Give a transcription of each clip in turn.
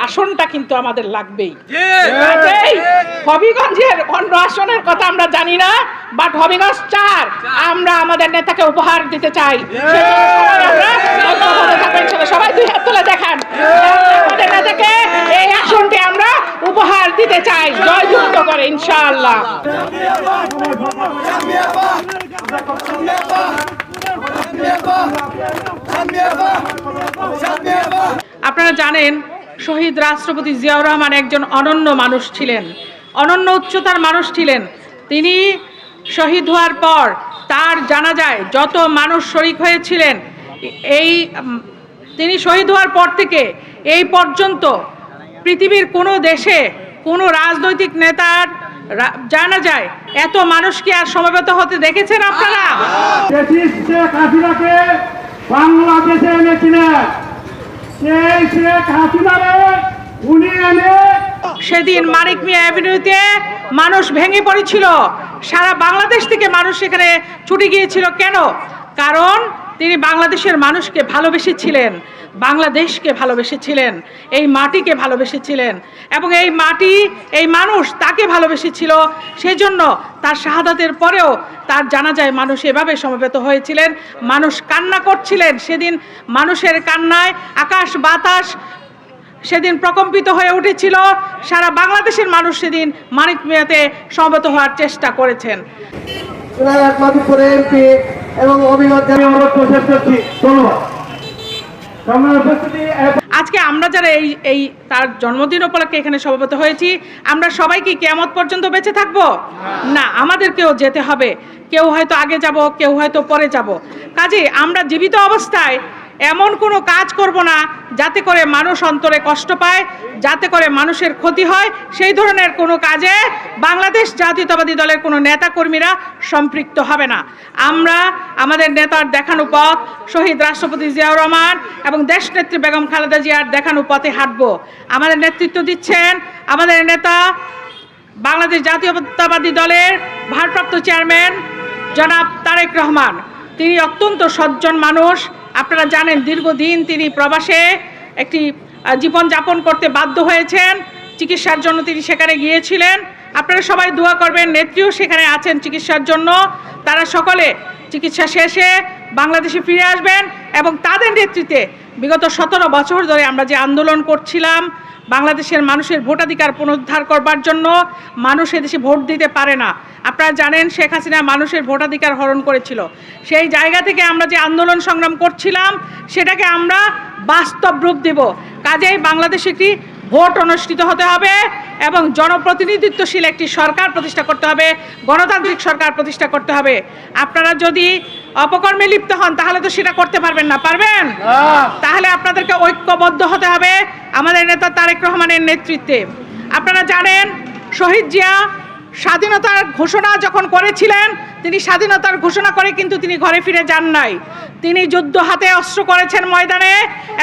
আসনটা কিন্তু আমাদের লাগবেই। হবিগঞ্জের অন্য আসনের কথা আমরা জানি না, বাট হবিগঞ্জ 4 আমরা আমাদের নেতাকে উপহার দিতে চাই। সবাই 2 হাত তুলে দেখান, আমাদের নেতাকে এই আসনটি আমরা উপহার দিতে চাই, জয়যুক্ত করে ইনশাআল্লাহ। আপনারা জানেন শহীদ রাষ্ট্রপতি জিয়াউর রহমান একজন অনন্য মানুষ ছিলেন, অনন্য উচ্চতার মানুষ ছিলেন। তিনি শহীদ হওয়ার পর তার জানাজায় যত মানুষ শরিক হয়েছিলেন, তিনি শহীদ হওয়ার পর থেকে এই পর্যন্ত পৃথিবীর কোনো দেশে কোনো রাজনৈতিক নেতার জানাজায় এত মানুষ কি আর সমবেত হতে দেখেছেন আপনারা? শেখ হাসিনাকে বাংলাদেশে এনেছিলেন, সেই শেখ হাসিনারে উনি এনে সেদিন মানিক মিয়া অ্যাভিনিউতে মানুষ ভেঙে পড়েছিল, সারা বাংলাদেশ থেকে মানুষ সেখানে ছুটে গিয়েছিল। কেন? কারণ তিনি বাংলাদেশের মানুষকে ভালোবেসেছিলেন, বাংলাদেশকে ভালোবেসেছিলেন, এই মাটিকে ভালোবেসেছিলেন, এবং এই মাটি এই মানুষ তাকে ভালোবেসেছিল। সেই জন্য তার শাহাদাতের পরেও তার জানাজায় মানুষ এভাবে সমবেত হয়েছিলেন, মানুষ কান্না করছিলেন। সেদিন মানুষের কান্নায় আকাশ বাতাস সেদিন প্রকম্পিত হয়ে উঠেছিল। সারা বাংলাদেশের মানুষ সেদিন মানিক মিয়াতে সমবেত হওয়ার চেষ্টা করেছেন। এবং আজকে আমরা যারা এই তার জন্মদিন উপলক্ষে এখানে সমবেত হয়েছি, আমরা সবাই কি কিয়ামত পর্যন্ত বেঁচে থাকবো? না, আমাদেরকেও যেতে হবে। কেউ হয়তো আগে যাব, কেউ হয়তো পরে যাব। কাজে আমরা জীবিত অবস্থায় এমন কোনো কাজ করব না যাতে করে মানুষ অন্তরে কষ্ট পায়, যাতে করে মানুষের ক্ষতি হয়। সেই ধরনের কোনো কাজে বাংলাদেশ জাতীয়তাবাদী দলের কোনো নেতাকর্মীরা সম্পৃক্ত হবে না। আমরা আমাদের নেতার দেখানো পথ, শহীদ রাষ্ট্রপতি জিয়াউর রহমান এবং দেশনেত্রী বেগম খালেদা জিয়ার দেখানো পথে হাঁটব। আমাদের নেতৃত্ব দিচ্ছেন আমাদের নেতা বাংলাদেশ জাতীয়তাবাদী দলের ভারপ্রাপ্ত চেয়ারম্যান জনাব তারেক রহমান। তিনি অত্যন্ত সজ্জন মানুষ। আপনারা জানেন দীর্ঘদিন তিনি প্রবাসে একটি জীবনযাপন করতে বাধ্য হয়েছেন, চিকিৎসার জন্য তিনি সেখানে গিয়েছিলেন। আপনারা সবাই দোয়া করবেন, নেত্রীও সেখানে আছেন চিকিৎসার জন্য। তারা সকলে চিকিৎসা শেষে বাংলাদেশে ফিরে আসবেন এবং তাদের নেতৃত্বে বিগত 17 বছর ধরে আমরা যে আন্দোলন করছিলাম বাংলাদেশের মানুষের ভোটাধিকার পুনরুদ্ধার করবার জন্য, মানুষ এদেশে ভোট দিতে পারে না। আপনারা জানেন শেখ হাসিনা মানুষের ভোটাধিকার হরণ করেছিল। সেই জায়গা থেকে আমরা যে আন্দোলন সংগ্রাম করছিলাম সেটাকে আমরা বাস্তব রূপ দেব। কাজেই বাংলাদেশে একটি ভোট অনুষ্ঠিত হতে হবে এবং জনপ্রতিনিধিত্বশীল একটি সরকার প্রতিষ্ঠা করতে হবে, গণতান্ত্রিক সরকার প্রতিষ্ঠা করতে হবে। আপনারা যদি অপকর্মে লিপ্ত হন তাহলে তো সেটা করতে পারবেন না, পারবেন? তাহলে আপনাদেরকে ঐক্যবদ্ধ হতে হবে আমাদের নেতা তারেক রহমানের নেতৃত্বে। আপনারা জানেন শহীদ জিয়া স্বাধীনতার ঘোষণা যখন করেছিলেন, তিনি স্বাধীনতার ঘোষণা করে কিন্তু তিনি ঘরে ফিরে যান নাই। তিনি যুদ্ধ হাতে অস্ত্র করেছেন ময়দানে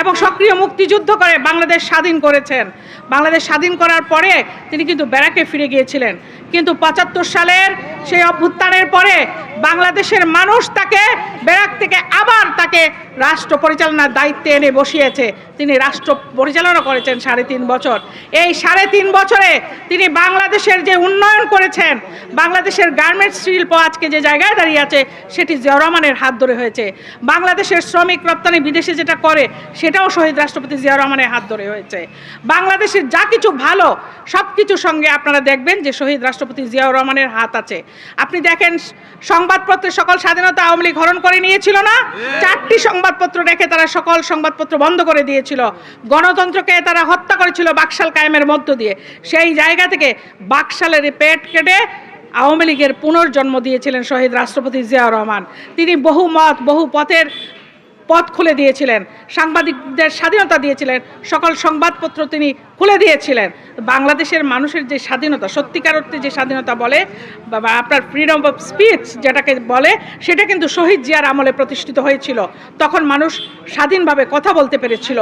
এবং সক্রিয় মুক্তিযুদ্ধ করে বাংলাদেশ স্বাধীন করেছেন। বাংলাদেশ স্বাধীন করার পরে তিনি কিন্তু ব্যারাকে ফিরে গিয়েছিলেন। কিন্তু 75 সালের সেই অভ্যুত্থানের পরে বাংলাদেশের মানুষ তাকে ব্যারাক থেকে আবার তাকে রাষ্ট্র পরিচালনার দায়িত্বে এনে বসিয়েছে। তিনি রাষ্ট্র পরিচালনা করেছেন 3.5 বছর। এই 3.5 বছরে তিনি বাংলাদেশের যে উন্নয়ন করেছেন, বাংলাদেশের গার্মেন্টস শিল্প আজকে যে জায়গায় দাঁড়িয়ে আছে সেটি জিয়াউর রহমানের হাত ধরে হয়েছে। বাংলাদেশের শ্রমিক রপ্তানি বিদেশে যেটা করে সেটাও শহীদ রাষ্ট্রপতি জিয়াউর রহমানের হাত ধরে হয়েছে। বাংলাদেশের যা কিছু ভালো সব কিছুর সঙ্গে আপনারা দেখবেন যে শহীদ রাষ্ট্রপতি জিয়াউর রহমানের হাত আছে। আপনি দেখেন সংবাদপত্রের সকল স্বাধীনতা আওয়ামী লীগ হরণ করে নিয়েছিল না? 4টি সংবাদপত্র রেখে তারা সকল সংবাদপত্র বন্ধ করে দিয়েছিল। গণতন্ত্রকে তারা হত্যা করেছিল বাকশাল কায়েমের মধ্য দিয়ে। সেই জায়গা থেকে বাকশালের পেট কেটে আওয়ামী লীগের পুনর্জন্ম দিয়েছিলেন শহীদ রাষ্ট্রপতি জিয়াউর রহমান। তিনি বহু মত বহু পথের পথ খুলে দিয়েছিলেন, সাংবাদিকদের স্বাধীনতা দিয়েছিলেন, সকল সংবাদপত্র তিনি খুলে দিয়েছিলেন। বাংলাদেশের মানুষের যে স্বাধীনতা, সত্যিকার অর্থে যে স্বাধীনতা বলে বা আপনার ফ্রিডম অফ স্পিচ যেটাকে বলে, সেটা কিন্তু শহীদ জিয়ার আমলে প্রতিষ্ঠিত হয়েছিল। তখন মানুষ স্বাধীনভাবে কথা বলতে পেরেছিল।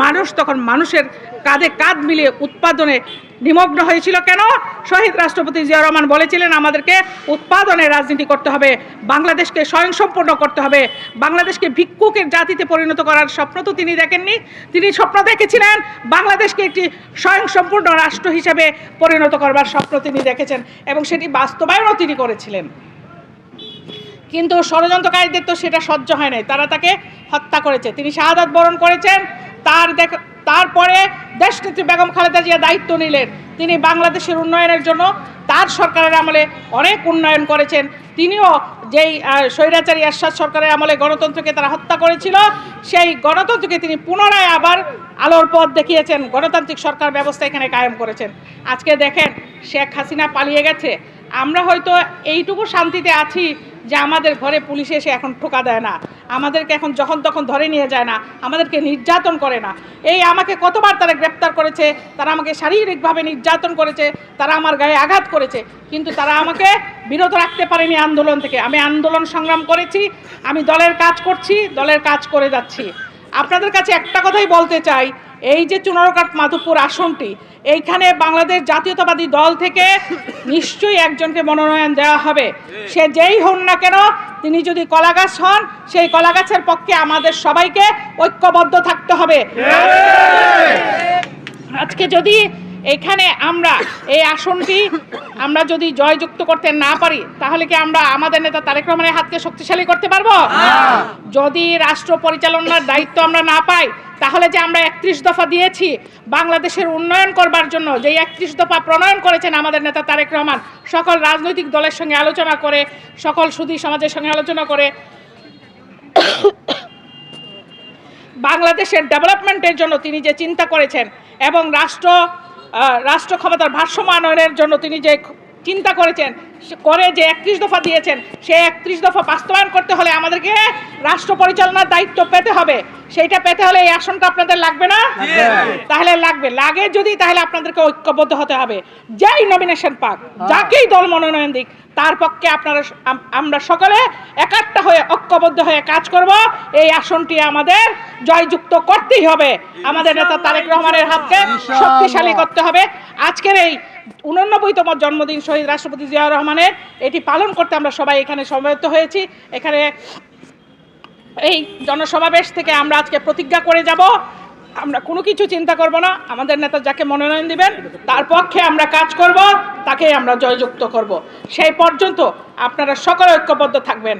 মানুষ তখন মানুষের কাঁধে কাঁধ মিলিয়ে উৎপাদনে নিমগ্ন হয়েছিল কেন? শহীদ রাষ্ট্রপতি জিয়াউর রহমান বলেছিলেন আমাদেরকে উৎপাদনের রাজনীতি করতে হবে, বাংলাদেশকে স্বয়ংসম্পূর্ণ করতে হবে, বাংলাদেশকে ভিক্ষুকের জাতিতে পরিণত করার স্বপ্ন তো তিনি দেখেননি। তিনি স্বপ্ন দেখেছিলেন বাংলাদেশকে একটি স্বয়ংসম্পূর্ণ রাষ্ট্র হিসেবে পরিণত করবার স্বপ্ন তিনি দেখেছেন এবং সেটি বাস্তবায়নও তিনি করেছিলেন। কিন্তু ষড়যন্ত্রকারীদের তো সেটা সহ্য হয় নাই, তারা তাকে হত্যা করেছে, তিনি শাহাদাত বরণ করেছেন। তারপরে দেশনেত্রী বেগম খালেদা জিয়া দায়িত্ব নিলেন। তিনি বাংলাদেশের উন্নয়নের জন্য তার সরকারের আমলে অনেক উন্নয়ন করেছেন। তিনিও যেই স্বৈরাচারী এরশাদ সরকারের আমলে গণতন্ত্রকে তারা হত্যা করেছিল, সেই গণতন্ত্রকে তিনি পুনরায় আবার আলোর পথ দেখিয়েছেন, গণতান্ত্রিক সরকার ব্যবস্থা এখানে কায়েম করেছেন। আজকে দেখেন শেখ হাসিনা পালিয়ে গেছে, আমরা হয়তো এইটুকু শান্তিতে আছি যে আমাদের ঘরে পুলিশ এসে এখন ঠোকা দেয় না, আমাদেরকে এখন যখন তখন ধরে নিয়ে যায় না, আমাদেরকে নির্যাতন করে না। এই আমাকে কতবার তারা গ্রেপ্তার করেছে, তারা আমাকে শারীরিকভাবে নির্যাতন করেছে, তারা আমার গায়ে আঘাত করেছে, কিন্তু তারা আমাকে বিরত রাখতে পারেনি আন্দোলন থেকে। আমি আন্দোলন সংগ্রাম করেছি, আমি দলের কাজ করছি, দলের কাজ করে যাচ্ছি। আপনাদের কাছে একটা কথাই বলতে চাই, এই যে চুনারুঘাট মাধবপুর আসনটি, এইখানে বাংলাদেশ জাতীয়তাবাদী দল থেকে নিশ্চয়ই একজনকে মনোনয়ন দেওয়া হবে। সে যেই হন না কেন, তিনি যদি কলাগাছ হন, সেই কলাগাছের পক্ষে আমাদের সবাইকে ঐক্যবদ্ধ থাকতে হবে। আজকে যদি এখানে আমরা এই আসনটি আমরা যদি জয়যুক্ত করতে না পারি, তাহলে কি আমরা আমাদের নেতা তারেক রহমানের হাতকে শক্তিশালী করতে পারবো? যদি রাষ্ট্র পরিচালনার দায়িত্ব আমরা না পাই, তাহলে যে আমরা 31 দফা দিয়েছি বাংলাদেশের উন্নয়ন করবার জন্য, যে 31 দফা প্রণয়ন করেছেন আমাদের নেতা তারেক রহমান, সকল রাজনৈতিক দলের সঙ্গে আলোচনা করে, সকল সুধী সমাজের সঙ্গে আলোচনা করে বাংলাদেশের ডেভেলপমেন্টের জন্য তিনি যে চিন্তা করেছেন এবং রাষ্ট্র ক্ষমতার ভারসাম্য আনয়নের জন্য তিনি যে চিন্তা করেছেন, করে যে 31 দফা দিয়েছেন, সেই 31 দফা বাস্তবায়ন করতে হলে আমাদেরকে রাষ্ট্র পরিচালনার দায়িত্ব পেতে হবে। সেইটা পেতে হলে এই আসনটা আপনাদের লাগবে না? তাহলে লাগবে, লাগে যদি, তাহলে আপনাদেরকে ঐক্যবদ্ধ হতে হবে। যেই নমিনেশন পাক, যাকেই দল মনোনয়ন দিক, তার পক্ষে আমরা সকলে একাট্টা হয়ে ঐক্যবদ্ধ হয়ে কাজ করব। এই আসনটি আমাদের জয়যুক্ত করতেই হবে, আমাদের নেতা তারেক রহমানের হাতকে শক্তিশালী করতে হবে। আজকের এই 89তম জন্মদিন শহীদ রাষ্ট্রপতি জিয়াউর রহমানের, এটি পালন করতে আমরা সবাই এখানে সমবেত হয়েছি। এখানে এই জনসমাবেশ থেকে আমরা আজকে প্রতিজ্ঞা করে যাব, আমরা কোনো কিছু চিন্তা করব না, আমাদের নেতা যাকে মনোনয়ন দিবেন তার পক্ষে আমরা কাজ করব, তাকেই আমরা জয়যুক্ত করব। সেই পর্যন্ত আপনারা সকলে ঐক্যবদ্ধ থাকবেন।